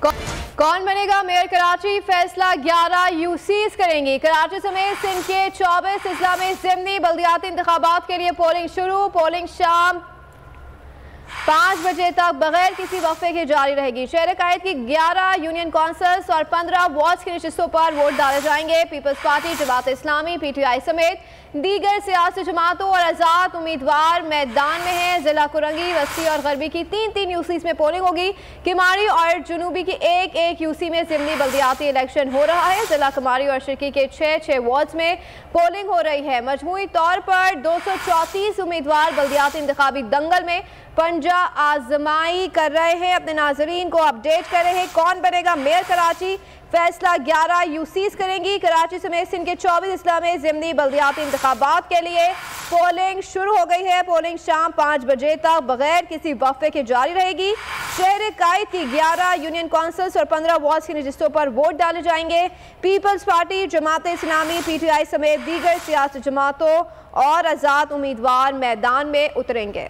कौन बनेगा मेयर कराची, फैसला 11 यूसीज करेंगी। कराची समेत सिंध के 24 अजला में ज़िमनी बल्दियाती इंतखाबात के लिए पोलिंग शुरू। पोलिंग शाम 5 बजे तक बगैर किसी वक्फे के जारी रहेगी। शहर कायद की 11 यूनियन काउंसिल्स और 15 वार्ड्स की नशिस्तों पर वोट डाले जाएंगे। Peoples party, Jamaat Islami, PTI समेत दीगर सियासी जमातों और आज़ाद उम्मीदवार मैदान में हैं। जिला कुरंगी, वस्ती और गरबी की 3-3 यूसीज में पोलिंग होगी। किमारी और जुनूबी की 1-1 यूसी में ज़िमनी बल्दियाती इलेक्शन हो रहा है। जिला कुमारी और शिरकी के 6-6 वार्ड्स में पोलिंग हो रही है। मजमूई तौर पर 234 उम्मीदवार बल्दियाती इंतखाबी दंगल में पंजा आजमाई कर रहे हैं। अपने नाजरीन को अपडेट कर रहे हैं। कौन बनेगा मेयर कराची, फैसला 11 यूसीज करेंगी। कराची समेत सिंध के 24 अजला में ज़िमनी बल्दियाती इंतखाबात के लिए पोलिंग शुरू हो गई है। पोलिंग शाम 5 बजे तक बगैर किसी वक्फे के जारी रहेगी। शहर कायद की 11 यूनियन काउंसिल्स और 15 वार्ड्स की नशिस्तों पर वोट डाले जाएंगे। Peoples party, Jamaat Islami, PTI समेत दीगर सियासी जमातों और आज़ाद उम्मीदवार मैदान में उतरेंगे।